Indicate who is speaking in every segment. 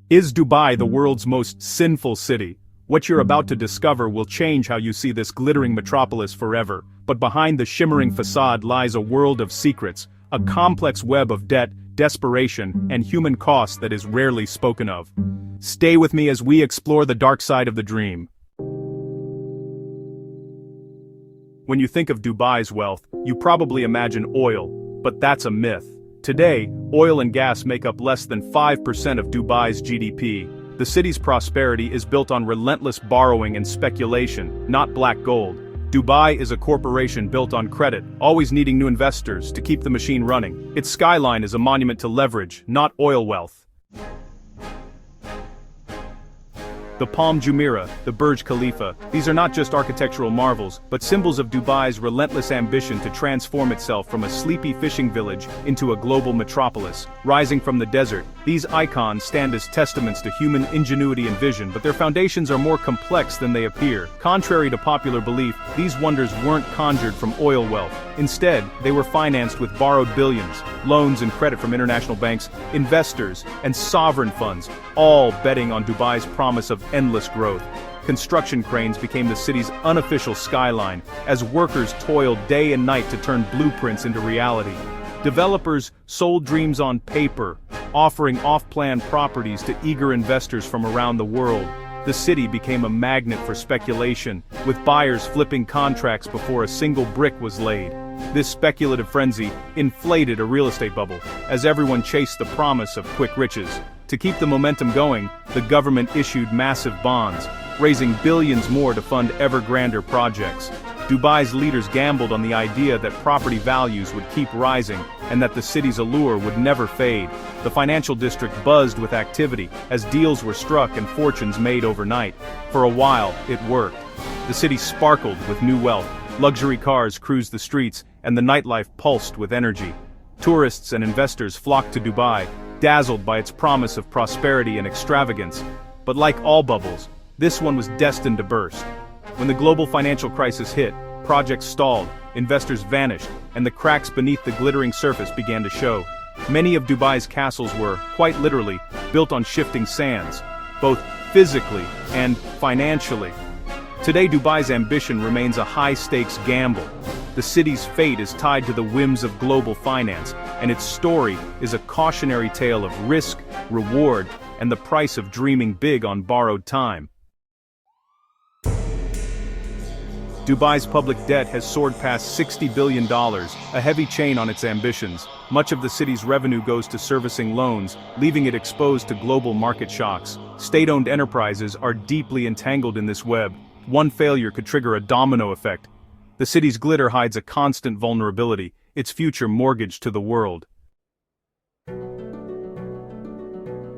Speaker 1: Is Dubai the world's most sinful city? What you're about to discover will change how you see this glittering metropolis forever, but behind the shimmering facade lies a world of secrets, a complex web of debt, desperation, and human cost that is rarely spoken of. Stay with me as we explore the dark side of the dream. When you think of Dubai's wealth, you probably imagine oil, but that's a myth. Today, oil and gas make up less than 5% of Dubai's GDP. The city's prosperity is built on relentless borrowing and speculation, not black gold. Dubai is a corporation built on credit, always needing new investors to keep the machine running. Its skyline is a monument to leverage, not oil wealth. The Palm Jumeirah, the Burj Khalifa, these are not just architectural marvels, but symbols of Dubai's relentless ambition to transform itself from a sleepy fishing village into a global metropolis. Rising from the desert, these icons stand as testaments to human ingenuity and vision, but their foundations are more complex than they appear. Contrary to popular belief, these wonders weren't conjured from oil wealth. Instead, they were financed with borrowed billions, loans and credit from international banks, investors, and sovereign funds, all betting on Dubai's promise of endless growth. Construction cranes became the city's unofficial skyline, as workers toiled day and night to turn blueprints into reality. Developers sold dreams on paper, offering off-plan properties to eager investors from around the world. The city became a magnet for speculation, with buyers flipping contracts before a single brick was laid. This speculative frenzy inflated a real estate bubble, as everyone chased the promise of quick riches. To keep the momentum going, the government issued massive bonds, raising billions more to fund ever grander projects. Dubai's leaders gambled on the idea that property values would keep rising and that the city's allure would never fade. The financial district buzzed with activity as deals were struck and fortunes made overnight. For a while, it worked. The city sparkled with new wealth, luxury cars cruised the streets, and the nightlife pulsed with energy. Tourists and investors flocked to Dubai, dazzled by its promise of prosperity and extravagance. But like all bubbles, this one was destined to burst. When the global financial crisis hit, projects stalled, investors vanished, and the cracks beneath the glittering surface began to show. Many of Dubai's castles were, quite literally, built on shifting sands, both physically and financially. Today, Dubai's ambition remains a high-stakes gamble. The city's fate is tied to the whims of global finance, and its story is a cautionary tale of risk, reward, and the price of dreaming big on borrowed time. Dubai's public debt has soared past $60 billion, a heavy chain on its ambitions. Much of the city's revenue goes to servicing loans, leaving it exposed to global market shocks. State-owned enterprises are deeply entangled in this web. One failure could trigger a domino effect. The city's glitter hides a constant vulnerability, its future mortgaged to the world.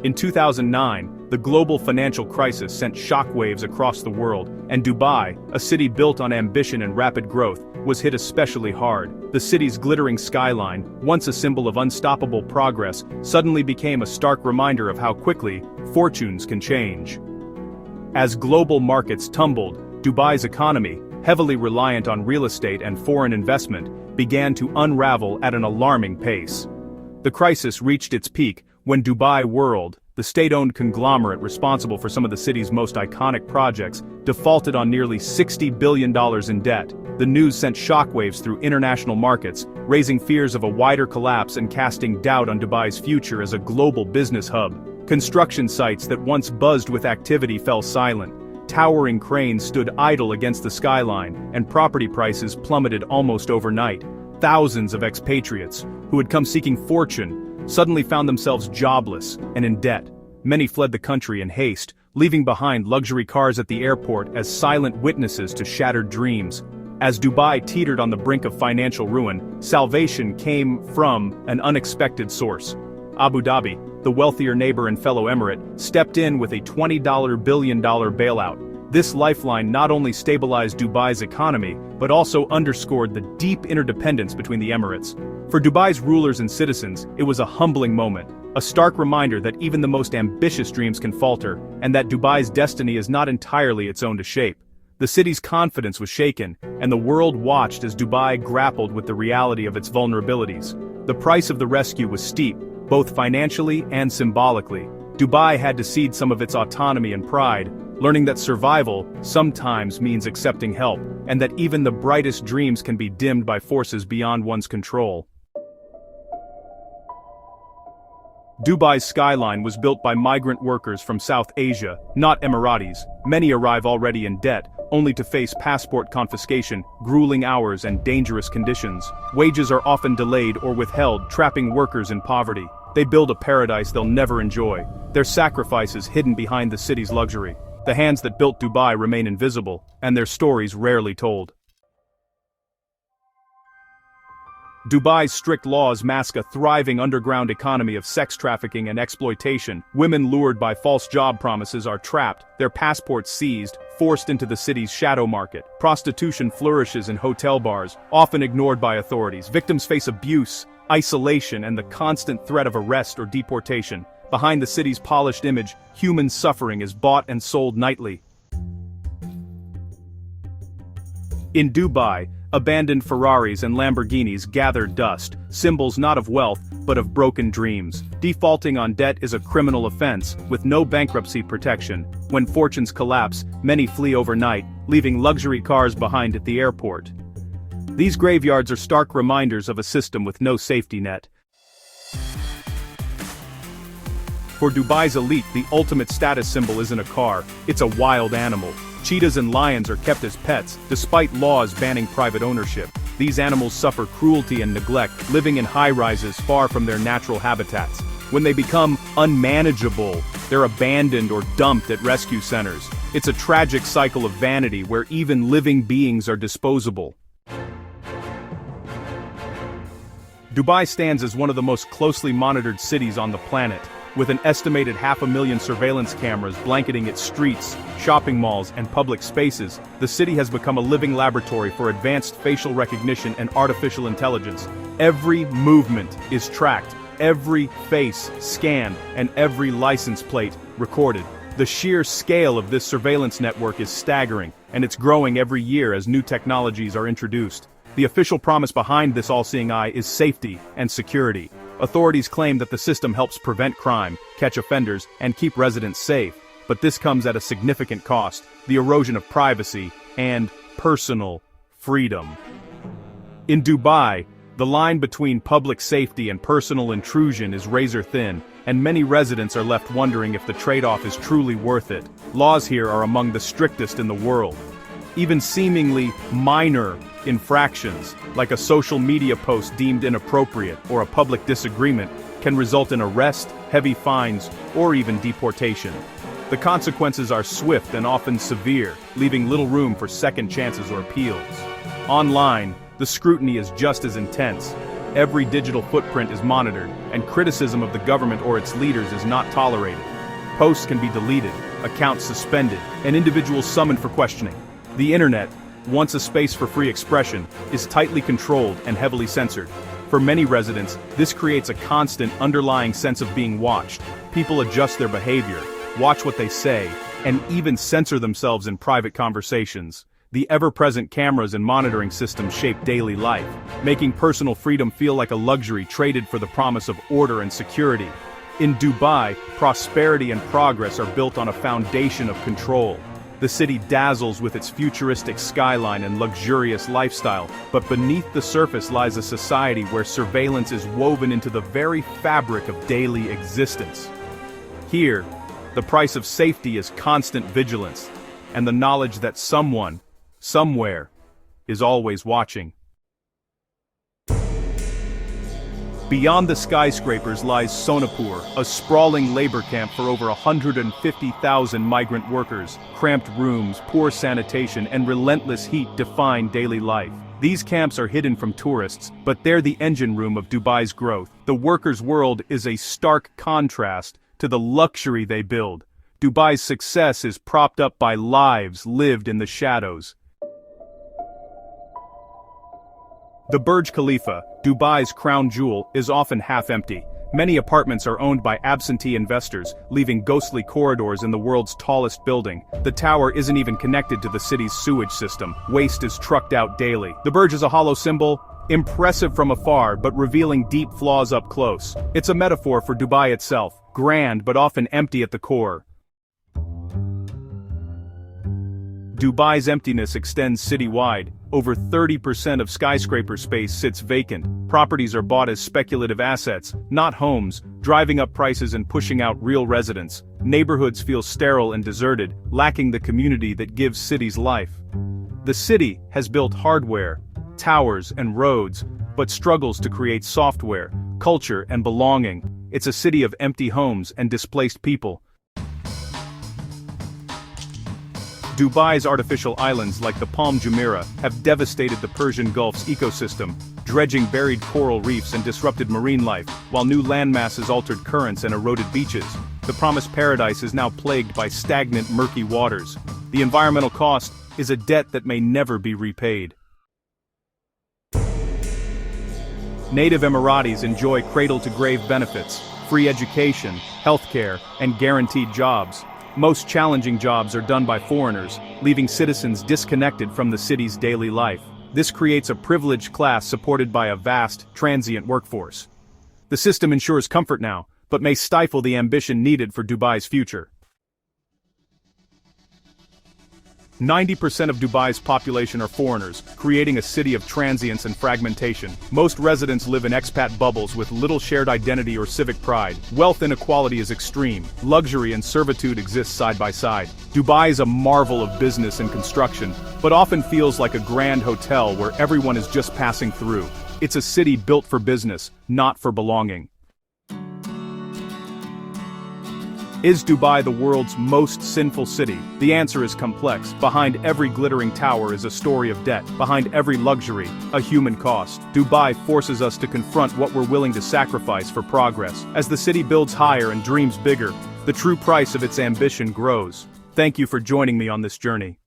Speaker 1: In 2009, the global financial crisis sent shockwaves across the world, and Dubai, a city built on ambition and rapid growth, was hit especially hard. The city's glittering skyline, once a symbol of unstoppable progress, suddenly became a stark reminder of how quickly fortunes can change. As global markets tumbled, Dubai's economy, heavily reliant on real estate and foreign investment, began to unravel at an alarming pace. The crisis reached its peak when Dubai World, the state-owned conglomerate responsible for some of the city's most iconic projects, defaulted on nearly $60 billion in debt. The news sent shockwaves through international markets, raising fears of a wider collapse and casting doubt on Dubai's future as a global business hub. Construction sites that once buzzed with activity fell silent. Towering cranes stood idle against the skyline, and property prices plummeted almost overnight. Thousands of expatriates, who had come seeking fortune, suddenly found themselves jobless and in debt. Many fled the country in haste, leaving behind luxury cars at the airport as silent witnesses to shattered dreams. As Dubai teetered on the brink of financial ruin, salvation came from an unexpected source. Abu Dhabi, the wealthier neighbor and fellow emirate, stepped in with a $20 billion bailout. This lifeline not only stabilized Dubai's economy, but also underscored the deep interdependence between the emirates. For Dubai's rulers and citizens, it was a humbling moment, a stark reminder that even the most ambitious dreams can falter, and that Dubai's destiny is not entirely its own to shape. The city's confidence was shaken, and the world watched as Dubai grappled with the reality of its vulnerabilities. The price of the rescue was steep, both financially and symbolically. Dubai had to cede some of its autonomy and pride, learning that survival sometimes means accepting help, and that even the brightest dreams can be dimmed by forces beyond one's control. Dubai's skyline was built by migrant workers from South Asia, not Emiratis. Many arrive already in debt, only to face passport confiscation, grueling hours and dangerous conditions. Wages are often delayed or withheld, trapping workers in poverty. They build a paradise they'll never enjoy, their sacrifices hidden behind the city's luxury. The hands that built Dubai remain invisible, and their stories rarely told. Dubai's strict laws mask a thriving underground economy of sex trafficking and exploitation. Women lured by false job promises are trapped, their passports seized, forced into the city's shadow market. Prostitution flourishes in hotel bars, often ignored by authorities. Victims face abuse, isolation, and the constant threat of arrest or deportation. Behind the city's polished image, human suffering is bought and sold nightly. In Dubai, abandoned Ferraris and Lamborghinis gather dust, symbols not of wealth, but of broken dreams. Defaulting on debt is a criminal offense, with no bankruptcy protection. When fortunes collapse, many flee overnight, leaving luxury cars behind at the airport. These graveyards are stark reminders of a system with no safety net. For Dubai's elite, the ultimate status symbol isn't a car, it's a wild animal. Cheetahs and lions are kept as pets, despite laws banning private ownership. These animals suffer cruelty and neglect, living in high-rises far from their natural habitats. When they become unmanageable, they're abandoned or dumped at rescue centers. It's a tragic cycle of vanity where even living beings are disposable. Dubai stands as one of the most closely monitored cities on the planet. With an estimated 500,000 surveillance cameras blanketing its streets, shopping malls, and public spaces, the city has become a living laboratory for advanced facial recognition and artificial intelligence. Every movement is tracked, every face scanned, and every license plate recorded. The sheer scale of this surveillance network is staggering, and it's growing every year as new technologies are introduced. The official promise behind this all-seeing eye is safety and security. Authorities claim that the system helps prevent crime, catch offenders, and keep residents safe. But this comes at a significant cost: the erosion of privacy and personal freedom. In Dubai, the line between public safety and personal intrusion is razor thin, and many residents are left wondering if the trade-off is truly worth it. Laws here are among the strictest in the world. Even seemingly minor infractions, like a social media post deemed inappropriate or a public disagreement, can result in arrest, heavy fines, or even deportation. The consequences are swift and often severe, leaving little room for second chances or appeals. Online, the scrutiny is just as intense. Every digital footprint is monitored, and criticism of the government or its leaders is not tolerated. Posts can be deleted, accounts suspended, and individuals summoned for questioning. The internet, once a space for free expression, is tightly controlled and heavily censored. For many residents, this creates a constant underlying sense of being watched. People adjust their behavior, watch what they say, and even censor themselves in private conversations. The ever-present cameras and monitoring systems shape daily life, making personal freedom feel like a luxury traded for the promise of order and security. In Dubai, prosperity and progress are built on a foundation of control. The city dazzles with its futuristic skyline and luxurious lifestyle, but beneath the surface lies a society where surveillance is woven into the very fabric of daily existence. Here, the price of safety is constant vigilance, and the knowledge that someone, somewhere, is always watching. Beyond the skyscrapers lies Sonapur, a sprawling labor camp for over 150,000 migrant workers. Cramped rooms, poor sanitation, and relentless heat define daily life. These camps are hidden from tourists, but they're the engine room of Dubai's growth. The workers' world is a stark contrast to the luxury they build. Dubai's success is propped up by lives lived in the shadows. The Burj Khalifa, Dubai's crown jewel, is often half-empty. Many apartments are owned by absentee investors, leaving ghostly corridors in the world's tallest building. The tower isn't even connected to the city's sewage system. Waste is trucked out daily. The Burj is a hollow symbol, Impressive from afar but revealing deep flaws up close. It's a metaphor for Dubai itself, grand but often empty at the core. Dubai's emptiness extends city-wide. Over 30% of skyscraper space sits vacant. Properties are bought as speculative assets, not homes, driving up prices and pushing out real residents. Neighborhoods feel sterile and deserted, lacking the community that gives cities life. The city has built hardware, towers and roads, but struggles to create software, culture and belonging. It's a city of empty homes and displaced people. Dubai's artificial islands like the Palm Jumeirah have devastated the Persian Gulf's ecosystem, dredging buried coral reefs and disrupted marine life, while new landmasses altered currents and eroded beaches. The promised paradise is now plagued by stagnant, murky waters. The environmental cost is a debt that may never be repaid. Native Emiratis enjoy cradle-to-grave benefits, free education, healthcare, and guaranteed jobs. Most challenging jobs are done by foreigners, leaving citizens disconnected from the city's daily life. This creates a privileged class supported by a vast, transient workforce. The system ensures comfort now, but may stifle the ambition needed for Dubai's future. 90% of Dubai's population are foreigners, creating a city of transience and fragmentation. Most residents live in expat bubbles with little shared identity or civic pride. Wealth inequality is extreme. Luxury and servitude exist side by side. Dubai is a marvel of business and construction, but often feels like a grand hotel where everyone is just passing through. It's a city built for business, not for belonging. Is Dubai the world's most sinful city? The answer is complex. Behind every glittering tower is a story of debt. Behind every luxury, a human cost. Dubai forces us to confront what we're willing to sacrifice for progress. As the city builds higher and dreams bigger, the true price of its ambition grows. Thank you for joining me on this journey.